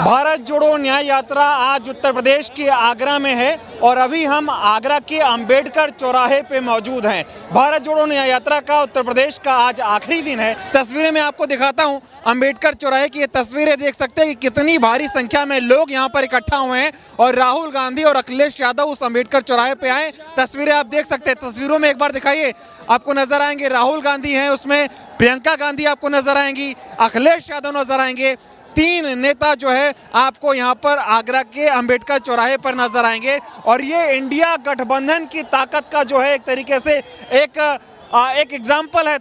भारत जोड़ो न्याय यात्रा आज उत्तर प्रदेश के आगरा में है और अभी हम आगरा के अंबेडकर चौराहे पे मौजूद हैं। भारत जोड़ो न्याय यात्रा का उत्तर प्रदेश का आज आखिरी दिन है। तस्वीरें मैं आपको दिखाता हूं। अंबेडकर चौराहे की ये तस्वीरें देख सकते हैं कि कितनी भारी संख्या में लोग यहां पर इकट्ठा हुए हैं और राहुल गांधी और अखिलेश यादव उस अंबेडकर चौराहे पे आए। तस्वीरें आप देख सकते हैं, तस्वीरों में एक बार दिखाइए, आपको नजर आएंगे राहुल गांधी हैं, उसमें प्रियंका गांधी आपको नजर आएंगी, अखिलेश यादव नजर आएंगे। तीन नेता जो है आपको यहाँ पर आगरा के अंबेडकर चौराहे पर नजर आएंगे और ये इंडिया गठबंधन की ताकत का जो है एक तरीके से एक एग्जाम्पल है,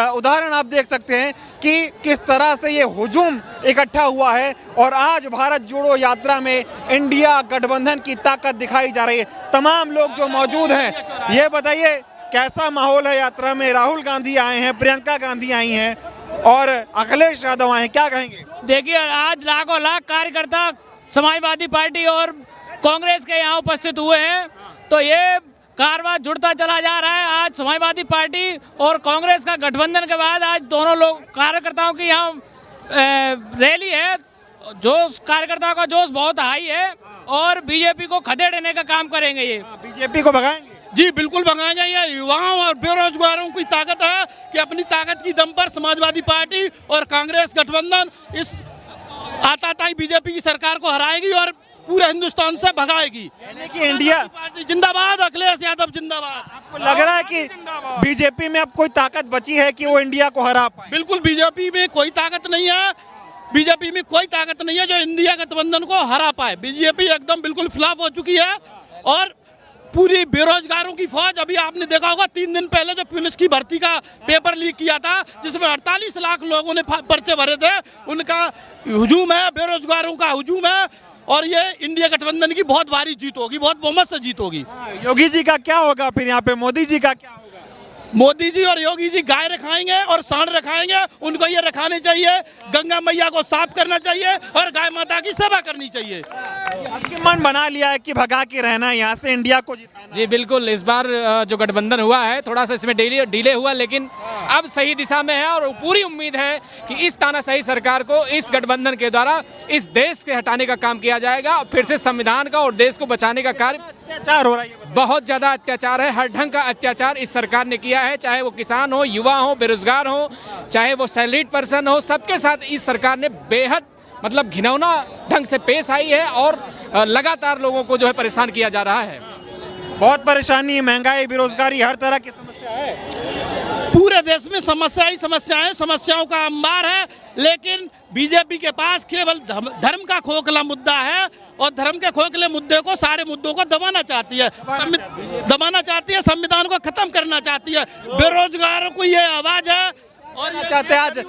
उदाहरण आप देख सकते हैं कि किस तरह से ये हुजूम इकट्ठा हुआ है और आज भारत जोड़ो यात्रा में इंडिया गठबंधन की ताकत दिखाई जा रही है। तमाम लोग जो मौजूद हैं, ये बताइए कैसा माहौल है यात्रा में? राहुल गांधी आए हैं, प्रियंका गांधी आई हैं और अखिलेश यादव आए हैं, क्या कहेंगे? देखिए, आज लाखों लाख कार्यकर्ता समाजवादी पार्टी और कांग्रेस के यहाँ उपस्थित हुए हैं, तो ये कारवां जुड़ता चला जा रहा है। आज समाजवादी पार्टी और कांग्रेस का गठबंधन के बाद आज दोनों लोग कार्यकर्ताओं की यहाँ रैली है। जोश, कार्यकर्ताओं का जोश बहुत हाई है और बीजेपी को खदेड़ने का काम करेंगे। ये बीजेपी को भगाएंगे? जी बिल्कुल भगाएंगे। ये युवाओं और बेरोजगारों की ताकत है कि अपनी ताकत की दम पर समाजवादी पार्टी और कांग्रेस गठबंधन इस आताताई बीजेपी की सरकार को हराएगी और पूरे हिंदुस्तान से भगाएगी। कि इंडिया पार्टी जिंदाबाद, अखिलेश यादव जिंदाबाद। आपको लग रहा है कि बीजेपी में अब कोई ताकत बची है कि वो इंडिया को हरा पाए? बिल्कुल बीजेपी में कोई ताकत नहीं है। बीजेपी में कोई ताकत नहीं है जो इंडिया गठबंधन को हरा पाए। बीजेपी एकदम बिल्कुल फ्लॉप हो चुकी है और पूरी बेरोजगारों की फौज, अभी आपने देखा होगा 3 दिन पहले जो पुलिस की भर्ती का पेपर लीक किया था जिसमें 48 लाख लोगों ने पर्चे भरे थे, उनका हुजूम है, बेरोजगारों का हुजूम है और ये इंडिया गठबंधन की बहुत भारी जीत होगी, बहुत बहुमत से जीत होगी। योगी जी का क्या होगा फिर यहाँ पे? मोदी जी का क्या होगा? मोदी जी और योगी जी गाय रखाएंगे और सांड रखाएंगे, उनको ये रखाने चाहिए, गंगा मैया को साफ करना चाहिए और गाय माता की सेवा करनी चाहिए। आपके मन बना लिया है कि भगा के रहना, यहाँ से इंडिया को जिताना? जी बिल्कुल, इस बार जो गठबंधन हुआ है थोड़ा सा इसमें डिले हुआ, लेकिन अब सही दिशा में है और पूरी उम्मीद है कि इस तानाशाही सरकार को इस गठबंधन के द्वारा इस देश से हटाने का काम किया जाएगा और फिर से संविधान का और देश को बचाने का कार्य। अत्याचार हो रहा है, बहुत ज़्यादा अत्याचार है, हर ढंग का अत्याचार इस सरकार ने किया है, चाहे वो किसान हो, युवा हो, बेरोजगार हो, चाहे वो सैलरीड पर्सन हो, सबके साथ इस सरकार ने बेहद मतलब घिनौना ढंग से पेश आई है और लगातार लोगों को जो है परेशान किया जा रहा है। बहुत परेशानी, महंगाई, बेरोजगारी, हर तरह की समस्या है। पूरे देश में समस्या ही समस्याएं, समस्याओं का अंबार है, लेकिन बीजेपी के पास केवल धर्म का खोखला मुद्दा है और धर्म के खोखले मुद्दे को, सारे मुद्दों को दबाना चाहती है, संविधान को खत्म करना चाहती है। बेरोजगारों को ये आवाज है और ये चाहते हैं आज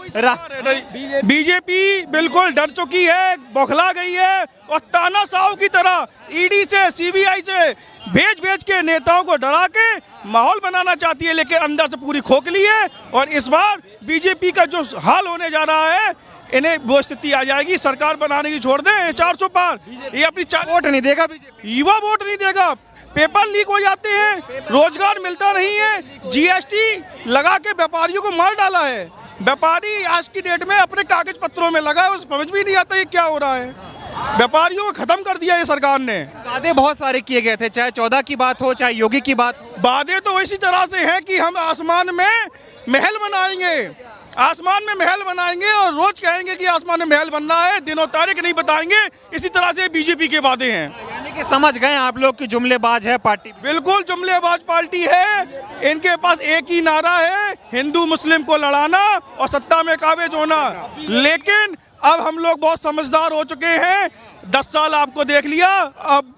बीजेपी बिल्कुल डर चुकी है, बौखला गई है और तानाशाह की तरह ईडी से, सीबीआई से भेज के नेताओं को डरा के माहौल बनाना चाहती है, लेकिन अंदर से पूरी खोखली है। और इस बार बीजेपी का जो हाल होने जा रहा है, इन्हें वो स्थिति आ जाएगी, सरकार बनाने की छोड़ दें 400 पार, ये अपनी वोट नहीं देगा बीजेपी, युवा वोट नहीं देगा, पेपर लीक हो जाते हैं, रोजगार मिलता नहीं है, जीएसटी लगा के व्यापारियों को मार डाला है। व्यापारी आज की डेट में अपने कागज पत्रों में लगा है, उसे समझ भी नहीं आता ये क्या हो रहा है। व्यापारियों को खत्म कर दिया ये सरकार ने। वादे बहुत सारे किए गए थे, चाहे 14 की बात हो, चाहे योगी की बात हो। वादे तो इसी तरह से हैं कि हम आसमान में महल बनाएंगे, आसमान में महल बनाएंगे और रोज कहेंगे कि आसमान में महल बनना है, दिनों तारीख नहीं बताएंगे। इसी तरह से बीजेपी के वादे हैं। यानी कि समझ गए आप लोग कि जुमलेबाज है पार्टी। बिल्कुल जुमलेबाज पार्टी है। इनके पास एक ही नारा है, हिंदू मुस्लिम को लड़ाना और सत्ता में काबिज होना। लेकिन अब हम लोग बहुत समझदार हो चुके हैं। 10 साल आपको देख लिया, अब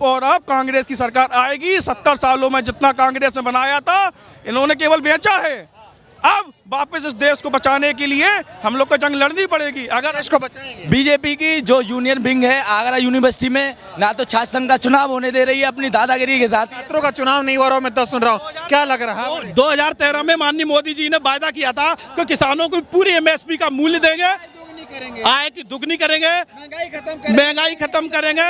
कांग्रेस की सरकार आएगी। 70 सालों में जितना कांग्रेस ने बनाया था, इन्होंने केवल बेचा है। अब वापस इस देश को बचाने के लिए हम लोग को जंग लड़नी पड़ेगी। अगर इसको बचाएंगे, बीजेपी की जो यूनियन विंग है आगरा यूनिवर्सिटी में, ना तो छात्र संघ का चुनाव होने दे रही है अपनी दादागिरी के साथ। छात्रों का चुनाव नहीं हो रहा, मैं तो सुन रहा हूँ, क्या लग रहा है? 2013 में माननीय मोदी जी ने वायदा किया था कि किसानों को पूरी MSP का मूल्य देंगे, आय की दुगनी करेंगे, महंगाई खत्म करेंगे,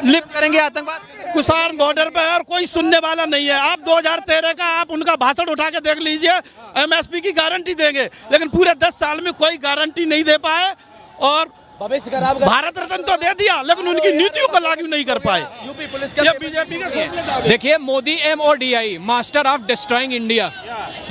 लिफ्ट करेंगे आतंकवाद। किसान बॉर्डर पे है और कोई सुनने वाला नहीं है। आप 2013 का आप उनका भाषण उठा के देख लीजिए, MSP की गारंटी देंगे, लेकिन पूरे 10 साल में कोई गारंटी नहीं दे पाए और भविष्य खराब भारत रत्न तो दे दिया, लेकिन उनकी नीतियों को लागू नहीं कर पाए। यूपी पुलिस का ये बीजेपी का खोखले दावे। देखिए, Modi MODI, master of destroying India,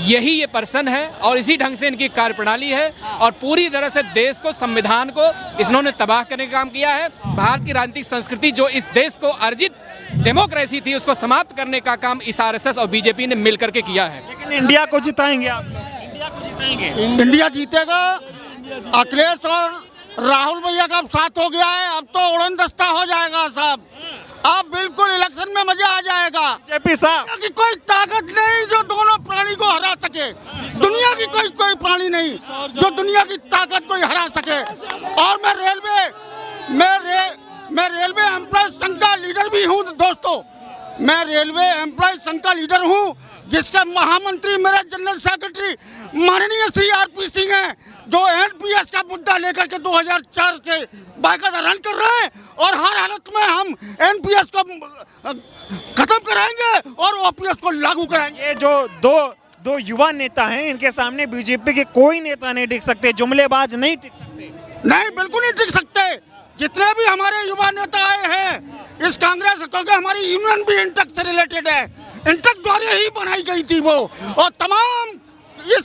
यही ये पर्सन है और इसी ढंग से इनकी कार्यप्रणाली है और पूरी तरह से देश को, संविधान को इन्होंने तबाह करने का काम किया है। भारत की राजनीतिक संस्कृति, जो इस देश को अर्जित डेमोक्रेसी थी, उसको समाप्त करने का काम इस RSS और बीजेपी ने मिलकर के किया है। लेकिन इंडिया को जिताएंगे आप? इंडिया को जिताएंगे? इंडिया जीतेगा। अखिलेश और राहुल भैया का अब साथ हो गया है, अब तो उड़न दस्ता हो जाएगा सब। अब बिल्कुल इलेक्शन में मजा आ जाएगा। जेपी साहब, दुनिया की कोई ताकत नहीं जो दोनों प्राणी को हरा सके। दुनिया की कोई प्राणी नहीं जो दुनिया की ताकत को हरा सके। और मैं रेलवे एम्प्लॉय संघ का लीडर भी हूँ दोस्तों। मैं रेलवे एम्प्लॉय संघ का लीडर हूँ, जिसके महामंत्री मेरे जनरल सेक्रेटरी माननीय श्री RP सिंह हैं, जो NPS का मुद्दा लेकर के 2004 से बाकायदा रन कर रहे हैं और हर हालत में हम NPS को खत्म कराएंगे और OPS को लागू कराएंगे। ये जो दो युवा नेता हैं, इनके सामने बीजेपी के कोई नेता नहीं टिक सकते, जुमलेबाज नहीं टिक सकते। नहीं, बिल्कुल नहीं टिक सकते। जितने भी हमारे युवा नेता आए हैं इस कांग्रेस, क्योंकि हमारी यूनियन भी इंटक से रिलेटेड है, इंटक द्वारा ही बनाई गई थी वो, और तमाम इस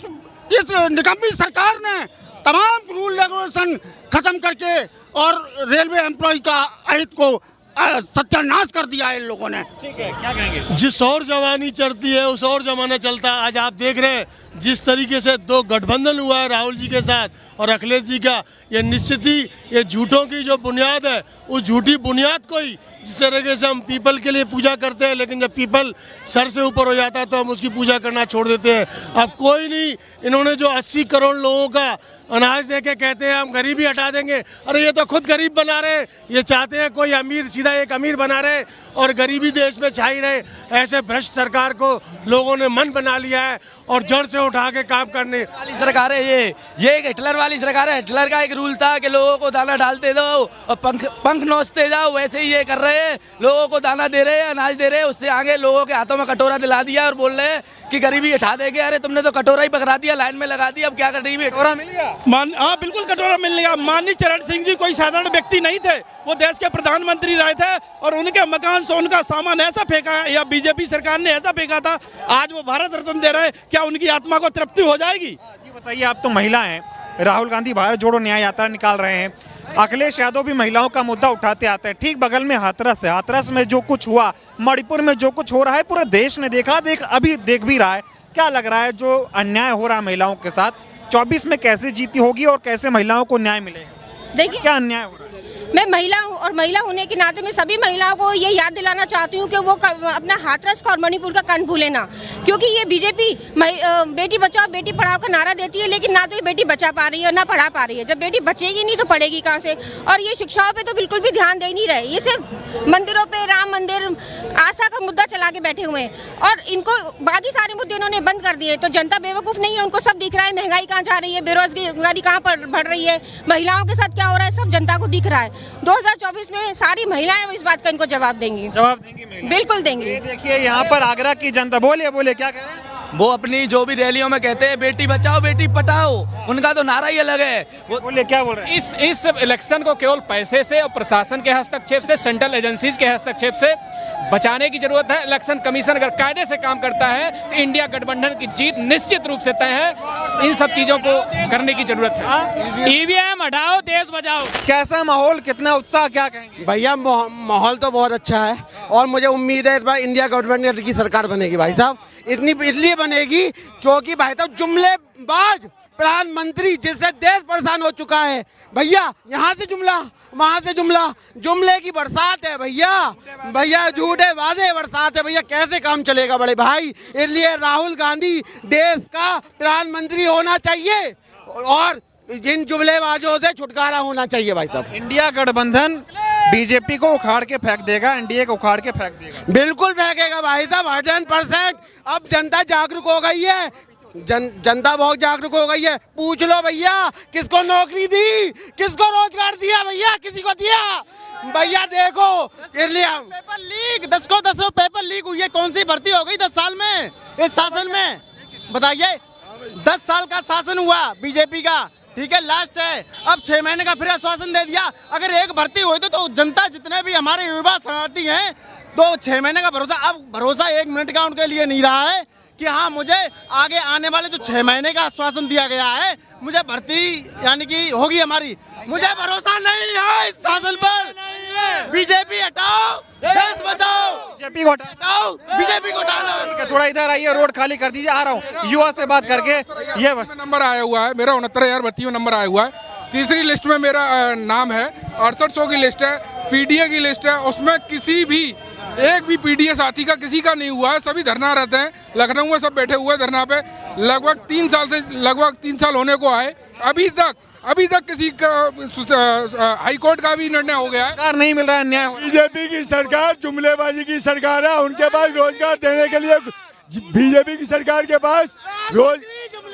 निकम्मी सरकार ने तमाम रूल रेगुलेशन खत्म करके और रेलवे एम्प्लॉय का अहित को सत्यानाश कर दिया है इन लोगों ने। ठीक है, क्या कहेंगे? जिस और जवानी चढ़ती है उस और जमाना चलता है। आज आप देख रहे हैं जिस तरीके से दो गठबंधन हुआ है राहुल जी के साथ और अखिलेश जी का, ये निश्चित ही ये झूठों की जो बुनियाद है, उस झूठी बुनियाद को ही, जिस तरीके से हम पीपल के लिए पूजा करते हैं, लेकिन जब पीपल सर से ऊपर हो जाता है तो हम उसकी पूजा करना छोड़ देते हैं। अब कोई नहीं, इन्होंने जो 80 करोड़ लोगों का अनाज दे के कहते हैं हम गरीबी हटा देंगे, अरे ये तो खुद गरीब बना रहे। ये चाहते हैं कोई अमीर सीधा एक अमीर बना रहे और गरीबी देश में छाई रहे। ऐसे भ्रष्ट सरकार को लोगों ने मन बना लिया है और जड़ से उठा के काम करने वाली सरकार है ये एक हिटलर वाली सरकार है। हिटलर का एक रूल था कि लोगों को दाना डालते दो और पंख नोचते जाओ, वैसे ही ये कर रहे हैं। लोगों को दाना दे रहे हैं, अनाज दे रहे हैं, उससे आगे लोगों के हाथों में कटोरा दिला दिया और बोल रहे हैं कि गरीबी हटा देंगे। अरे तुमने तो कटोरा ही पकड़ा दिया, लाइन में लगा दिया, अब क्या गरीबी? कटोरा मिल गया। हाँ, बिल्कुल कटोरा मिल गया। माननीय चरण सिंह जी कोई साधारण व्यक्ति नहीं थे, वो देश के प्रधानमंत्री रहे थे और उनके मकान से उनका सामान ऐसा फेंका या बीजेपी सरकार ने ऐसा फेंका था, आज वो भारत रत्न दे रहे हैं। क्या उनकी आत्मा को तृप्ति हो जाएगी? जी बताइए, आप तो महिला हैं, राहुल गांधी भारत जोड़ो न्याय यात्रा निकाल रहे हैं, अखिलेश यादव भी महिलाओं का मुद्दा उठाते आते हैं। ठीक बगल में हाथरस है, हाथरस में जो कुछ हुआ, मणिपुर में जो कुछ हो रहा है, पूरा देश ने देखा, अभी देख भी रहा है। क्या लग रहा है जो अन्याय हो रहा है महिलाओं के साथ, 24 में कैसे जीती होगी और कैसे महिलाओं को न्याय मिलेगा? देखिए, क्या अन्याय हो रहा है? मैं महिला हूँ और महिला होने के नाते मैं सभी महिलाओं को ये याद दिलाना चाहती हूँ कि वो अपना हाथरस का और मणिपुर का कंठ भूले ना, क्योंकि ये बीजेपी बेटी बचाओ बेटी पढ़ाओ का नारा देती है, लेकिन ना तो ये बेटी बचा पा रही है ना पढ़ा पा रही है। जब बेटी बचेगी नहीं तो पढ़ेगी कहाँ से? और ये शिक्षाओं पे तो बिल्कुल भी ध्यान दे नहीं रहे, ये सिर्फ मंदिरों पे, राम मंदिर, आस्था का मुद्दा चला के बैठे हुए हैं और इनको बाकी सारे मुद्दे इन्होंने बंद कर दिए। तो जनता बेवकूफ़ नहीं है, उनको सब दिख रहा है, महंगाई कहाँ जा रही है, बेरोजगारी कहाँ पर बढ़ रही है, महिलाओं के साथ क्या हो रहा है, सब जनता को दिख रहा है। 2024 में सारी महिलाएं इस बात का इनको जवाब देंगी, बिल्कुल देंगी। देखिए यहाँ पर आगरा की जनता, बोले क्या कह रहे हैं? वो अपनी जो भी रैलियों में कहते हैं बेटी बचाओ बेटी पढ़ाओ, उनका तो नारा ही अलग है। वो बोले क्या बोल रहे हैं? इस इलेक्शन को केवल पैसे से और प्रशासन के हस्तक्षेप से, सेंट्रल एजेंसीज के हस्तक्षेप से बचाने की जरूरत है। इलेक्शन कमीशन अगर कायदे से काम करता है तो इंडिया गठबंधन की जीत निश्चित रूप से तय है। इन सब चीजों को करने की जरूरत है। ईवीएम हटाओ, देश बचाओ। कैसा माहौल, कितना उत्साह, क्या कहेंगे? भैया माहौल तो बहुत अच्छा है और मुझे उम्मीद है इस बार इंडिया गठबंधन की सरकार बनेगी भाई साहब। इसलिए बनेगी क्योंकि भाई साहब जुमलेबाज प्रधानमंत्री जिससे देश परेशान हो चुका है भैया, यहाँ से जुमला वहाँ से जुमला, जुमले की बरसात है भैया झूठे वादे बरसात है भैया। कैसे काम चलेगा बड़े भाई? इसलिए राहुल गांधी देश का प्रधानमंत्री होना चाहिए और इन जुमलेबाजों से छुटकारा होना चाहिए भाई साहब। इंडिया गठबंधन बीजेपी को उखाड़ के फेंक देगा, एनडीए को उखाड़ के फेंक देगा। बिल्कुल फेंकेगा भाई साहब, 100%। अब जनता जागरूक हो गई है, जनता बहुत जागरूक हो गई है। पूछ लो भैया किसको नौकरी दी, किसको रोजगार दिया भैया, किसी को दिया भैया? देखो, इसलिए पेपर लीक 10 को 10 पेपर लीक हुई है। कौन सी भर्ती हो गई 10 साल में इस शासन में? बताइए, 10 साल का शासन हुआ बीजेपी का, ठीक है, लास्ट है। अब 6 महीने का फिर आश्वासन दे दिया। अगर एक भर्ती हुई तो जनता जितने भी हमारे युवा शरणार्थी हैं तो 6 महीने का भरोसा, अब भरोसा 1 मिनट का उनके लिए नहीं रहा है कि हाँ मुझे आगे आने वाले जो 6 महीने का आश्वासन दिया गया है मुझे भर्ती यानी कि होगी हमारी, मुझे भरोसा नहीं है इस शासन पर। बीजेपी हटाओ, देश बचाओ, बीजेपी को हटाओ, बीजेपी को हटाओ। थोड़ा इधर आइए, रोड खाली कर दीजिए, आ रहा हूँ युवा से बात करके। ये नंबर आया हुआ है मेरा 69,000 भर्ती में नंबर आया हुआ है। तीसरी लिस्ट में मेरा नाम है, 6800 की लिस्ट है, पीडीए की लिस्ट है, उसमें किसी भी एक भी पीडीए साथी का किसी का नहीं हुआ है। सभी धरना रहते हैं, लखनऊ में सब बैठे हुए धरना पे। लगभग 3 साल होने को आए, अभी तक किसी का हाई कोर्ट का भी निर्णय हो गया है, नहीं मिल रहा है न्याय। बीजेपी की सरकार जुमलेबाजी की सरकार है। उनके पास रोजगार देने के लिए, बीजेपी की सरकार के पास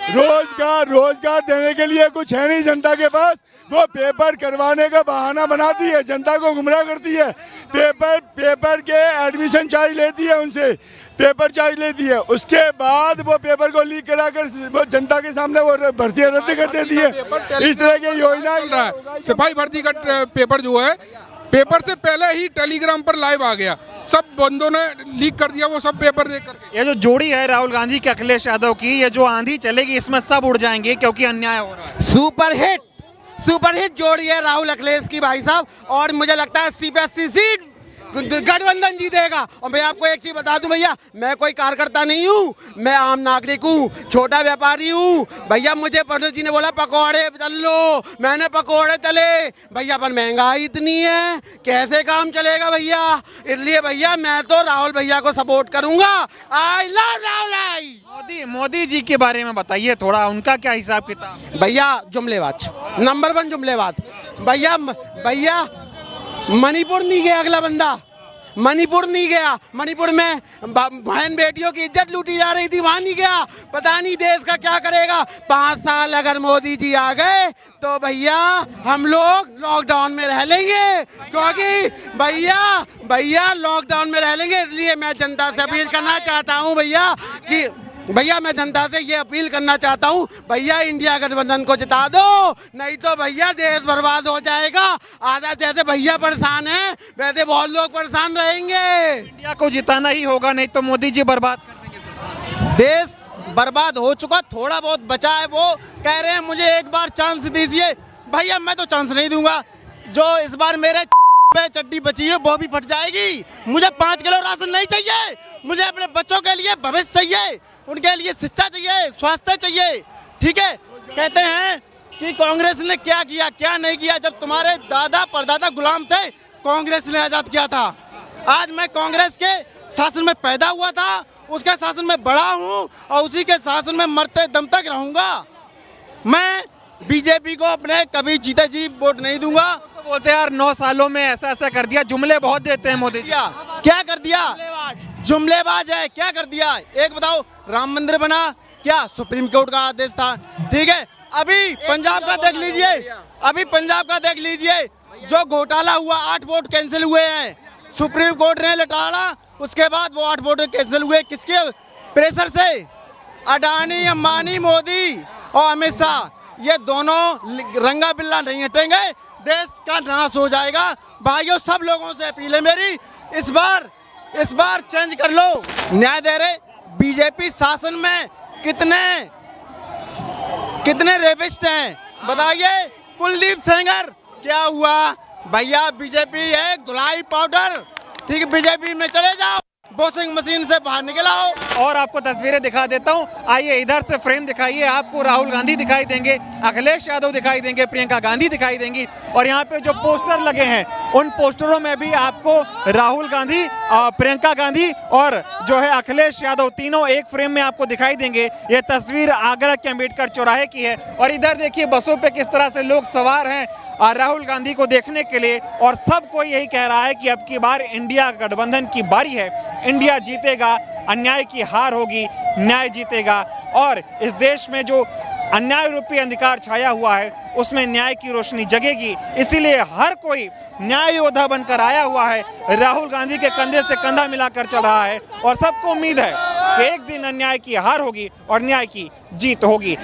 रोजगार देने के लिए कुछ है नहीं जनता के पास। वो पेपर करवाने का बहाना बनाती है, जनता को गुमराह करती है। पेपर के एडमिशन चार्ज लेती है, उनसे पेपर चार्ज लेती है। उसके बाद वो पेपर को लीक कराकर वो जनता के सामने वो भर्तियां रद्द कर देती है। इस तरह की योजना चल रहा है। सिपाही भर्ती का पेपर जो है, पेपर से पहले ही टेलीग्राम पर लाइव आ गया, सब बंदों ने लीक कर दिया वो सब पेपर देख करके। ये जो जोड़ी है राहुल गांधी के अखिलेश यादव की, ये जो आंधी चलेगी इसमें सब उड़ जाएंगे क्योंकि अन्याय हो रहा है। सुपरहिट जोड़ी है राहुल अखिलेश की भाई साहब। और मुझे लगता है 80 पे 80 सीट गठबंधन जीतेगा। और मैं आपको एक चीज बता दूं भैया, मैं कोई कार्यकर्ता नहीं हूँ, मैं आम नागरिक हूँ, छोटा व्यापारी हूँ भैया। मुझे पंडित जी ने बोला पकौड़े तल लो, मैंने पकौड़े तले भैया, पर महंगाई इतनी है कैसे काम चलेगा भैया। इसलिए भैया मैं तो राहुल भैया को सपोर्ट करूंगा। I love Rahul. मोदी जी के बारे में बताइए थोड़ा, उनका क्या हिसाब किताब। भैया जुमलेबाज, नंबर 1 जुमलेबाज भैया। मणिपुर नहीं गया अगला बंदा, मणिपुर नहीं गया। मणिपुर में बहन बेटियों की इज्जत लूटी जा रही थी, वहां नहीं गया। पता नहीं देश का क्या करेगा। 5 साल अगर मोदी जी आ गए तो भैया हम लोग लॉकडाउन में रह लेंगे, क्योंकि भैया लॉकडाउन में रह लेंगे। इसलिए मैं जनता से अपील करना चाहता हूँ भैया कि मैं जनता से ये अपील करना चाहता हूँ भैया इंडिया गठबंधन को जिता दो, नहीं तो भैया देश बर्बाद हो जाएगा। आधा जैसे भैया परेशान है वैसे बहुत लोग परेशान रहेंगे। इंडिया को जिताना ही होगा, नहीं तो मोदी जी बर्बाद कर देंगे। देश बर्बाद हो चुका, थोड़ा बहुत बचा है। वो कह रहे हैं मुझे एक बार चांस दीजिए, भैया मैं तो चांस नहीं दूंगा। जो इस बार मेरे पे चड्डी बची है वो भी फट जाएगी। मुझे 5 किलो राशन नहीं चाहिए, मुझे अपने बच्चों के लिए भविष्य चाहिए, उनके लिए शिक्षा चाहिए, स्वास्थ्य चाहिए। ठीक है, कहते हैं कि कांग्रेस ने क्या किया क्या नहीं किया। जब तुम्हारे दादा परदादा गुलाम थे, कांग्रेस ने आजाद किया था। आज मैं कांग्रेस के शासन में पैदा हुआ था, उसके शासन में बड़ा हूँ और उसी के शासन में मरते दम तक रहूंगा। मैं बीजेपी को अपने कभी जीते जी वोट नहीं दूंगा। तो बोलते यार 9 सालों में ऐसा कर दिया, जुमले बहुत देते हैं मोदी जी। क्या कर दिया? जुमलेबाज है। क्या कर दिया एक बताओ? राम मंदिर बना, क्या सुप्रीम कोर्ट का आदेश था? ठीक है, अभी पंजाब का देख लीजिए, जो घोटाला हुआ, 8 वोट कैंसिल हुए हैं, सुप्रीम कोर्ट ने लटाड़ा, उसके बाद वो 8 वोट कैंसिल हुए। किसके प्रेशर से? अडानी, अंबानी, मोदी और अमित शाह, ये दोनों रंगा बिल्ला नहीं हटेंगे, देश का नाश हो जाएगा। भाइयों सब लोगों से अपील है मेरी, इस बार चेंज कर लो। न्याय दे रहे बीजेपी शासन में कितने रेपिस्ट हैं बताइए। कुलदीप सेंगर क्या हुआ भैया? बीजेपी है धुलाई पाउडर। ठीक है, बीजेपी में चले जाओ, वॉशिंग मशीन से बाहर निकल आओ। और आपको तस्वीरें दिखा देता हूं, आइए इधर से फ्रेम दिखाइए। आपको राहुल गांधी दिखाई देंगे, अखिलेश यादव दिखाई देंगे, प्रियंका गांधी दिखाई देंगी। और यहाँ पे जो पोस्टर लगे हैं उन पोस्टरों में भी आपको राहुल गांधी, प्रियंका गांधी और जो है अखिलेश यादव, तीनों एक फ्रेम में आपको दिखाई देंगे। ये तस्वीर आगरा के अम्बेडकर चौराहे की है। और इधर देखिए बसों पे किस तरह से लोग सवार हैं राहुल गांधी को देखने के लिए। और सबको यही कह रहा है कि अब की बार इंडिया गठबंधन की बारी है, इंडिया जीतेगा, अन्याय की हार होगी, न्याय जीतेगा। और इस देश में जो अन्याय रूपी अंधकार छाया हुआ है उसमें न्याय की रोशनी जगेगी। इसीलिए हर कोई न्याय योद्धा बनकर आया हुआ है, राहुल गांधी के कंधे से कंधा मिलाकर चल रहा है। और सबको उम्मीद है कि एक दिन अन्याय की हार होगी और न्याय की जीत होगी।